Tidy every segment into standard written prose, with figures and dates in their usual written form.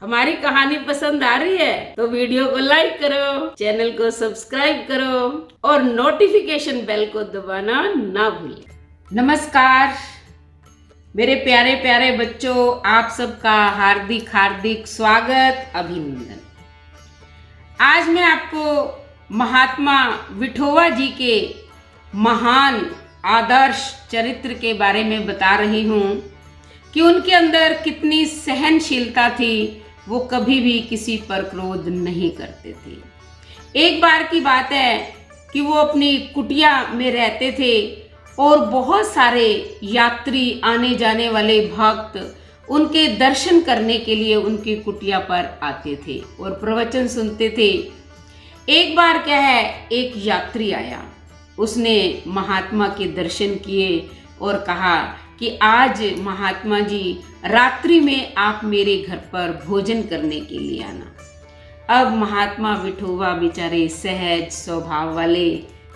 हमारी कहानी पसंद आ रही है तो वीडियो को लाइक करो, चैनल को सब्सक्राइब करो और नोटिफिकेशन बेल को दबाना ना भूलें। नमस्कार मेरे प्यारे प्यारे बच्चों, आप सबका हार्दिक हार्दिक स्वागत, अभिनंदन। आज मैं आपको महात्मा विठोबा जी के महान आदर्श चरित्र के बारे में बता रही हूँ कि उनके अंदर कितनी सहनशीलता थी। वो कभी भी किसी पर क्रोध नहीं करते थे। एक बार की बात है कि वो अपनी कुटिया में रहते थे और बहुत सारे यात्री, आने जाने वाले भक्त उनके दर्शन करने के लिए उनकी कुटिया पर आते थे और प्रवचन सुनते थे। एक बार क्या है, एक यात्री आया, उसने महात्मा के दर्शन किए और कहा कि आज महात्मा जी रात्रि में आप मेरे घर पर भोजन करने के लिए आना। अब महात्मा विठोबा बेचारे सहज स्वभाव वाले,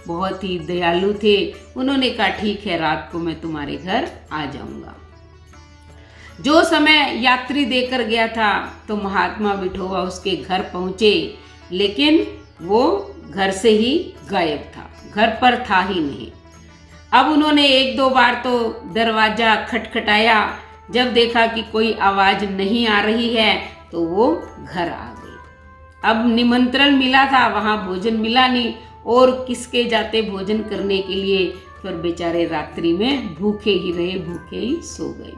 बहुत ही दयालु थे। उन्होंने कहा ठीक है, रात को मैं तुम्हारे घर आ जाऊंगा। जो समय यात्री देकर गया था तो महात्मा विठोबा उसके घर पहुंचे, लेकिन वो घर से ही गायब था, घर पर था ही नहीं। अब उन्होंने एक दो बार तो दरवाजा खटखटाया, जब देखा कि कोई आवाज नहीं आ रही है तो वो घर आ गए। अब निमंत्रण मिला था, वहां भोजन मिला नहीं और किसके जाते भोजन करने के लिए। फिर बेचारे रात्रि में भूखे ही रहे, भूखे ही सो गए।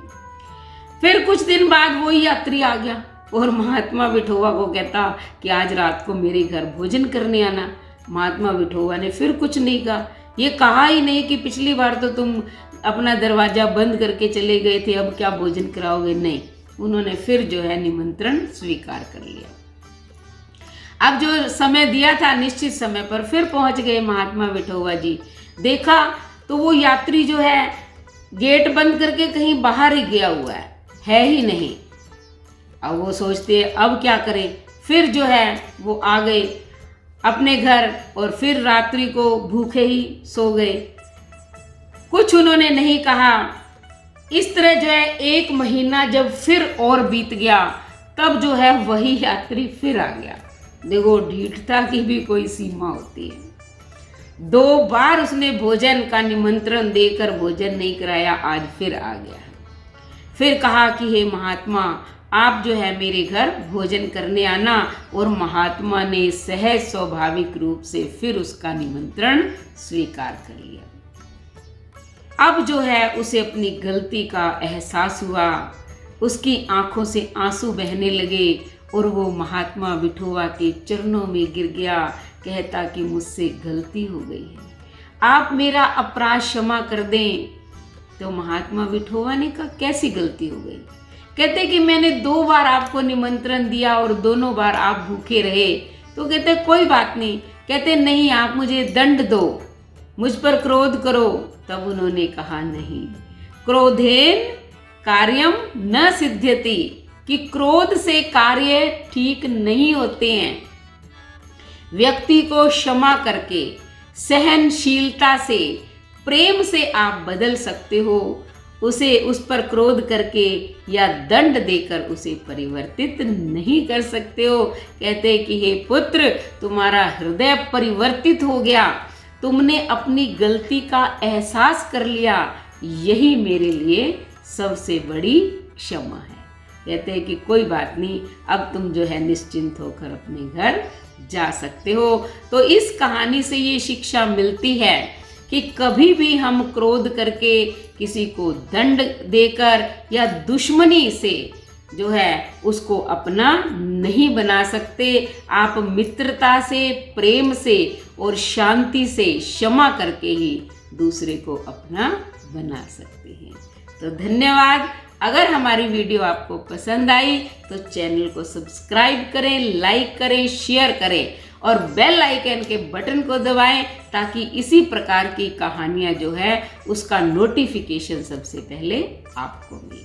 फिर कुछ दिन बाद वही यात्री आ गया और महात्मा विठोबा को कहता कि आज रात को मेरे घर भोजन करने आना। महात्मा विठोबा ने फिर कुछ नहीं कहा, ये कहा ही नहीं कि पिछली बार तो तुम अपना दरवाजा बंद करके चले गए थे, अब क्या भोजन कराओगे। नहीं, उन्होंने फिर जो है निमंत्रण स्वीकार कर लिया। अब जो समय दिया था निश्चित समय पर फिर पहुंच गए महात्मा विठोबा जी। देखा तो वो यात्री जो है गेट बंद करके कहीं बाहर ही गया हुआ है ही नहीं। अब वो सोचते अब क्या करें। फिर जो है वो आ गए अपने घर और फिर रात्रि को भूखे ही सो गए। कुछ उन्होंने नहीं कहा। इस तरह जो है एक महीना जब फिर और बीत गया, तब जो है वही यात्री फिर आ गया। देखो, ढीठता की भी कोई सीमा होती है। 2 बार उसने भोजन का निमंत्रण देकर भोजन नहीं कराया, आज फिर आ गया। फिर कहा कि हे महात्मा, आप जो है मेरे घर भोजन करने आना। और महात्मा ने सहज स्वाभाविक रूप से फिर उसका निमंत्रण स्वीकार कर लिया। अब जो है उसे अपनी गलती का एहसास हुआ, उसकी आंखों से आंसू बहने लगे और वो महात्मा विठोबा के चरणों में गिर गया। कहता कि मुझसे गलती हो गई है, आप मेरा अपराध क्षमा कर दें। तो महात्मा विठोबा ने कहा कैसी गलती हो गई। कहते कि मैंने 2 बार आपको निमंत्रण दिया और दोनों बार आप भूखे रहे। तो कहते कोई बात नहीं। कहते नहीं, आप मुझे दंड दो, मुझ पर क्रोध करो। तब उन्होंने कहा नहीं, क्रोधेन कार्यम न सिद्ध्यति, कि क्रोध से कार्य ठीक नहीं होते हैं। व्यक्ति को क्षमा करके, सहनशीलता से, प्रेम से आप बदल सकते हो। उसे उस पर क्रोध करके या दंड देकर उसे परिवर्तित नहीं कर सकते हो। कहते कि हे पुत्र, तुम्हारा हृदय परिवर्तित हो गया, तुमने अपनी गलती का एहसास कर लिया, यही मेरे लिए सबसे बड़ी क्षमा है। कहते हैं कि कोई बात नहीं, अब तुम जो है निश्चिंत होकर अपने घर जा सकते हो। तो इस कहानी से ये शिक्षा मिलती है कि कभी भी हम क्रोध करके, किसी को दंड देकर या दुश्मनी से जो है उसको अपना नहीं बना सकते। आप मित्रता से, प्रेम से और शांति से, क्षमा करके ही दूसरे को अपना बना सकते हैं। तो धन्यवाद। अगर हमारी वीडियो आपको पसंद आई तो चैनल को सब्सक्राइब करें, लाइक करें, शेयर करें और बेल आइकन के बटन को दबाएं, ताकि इसी प्रकार की कहानियाँ जो है उसका नोटिफिकेशन सबसे पहले आपको मिले।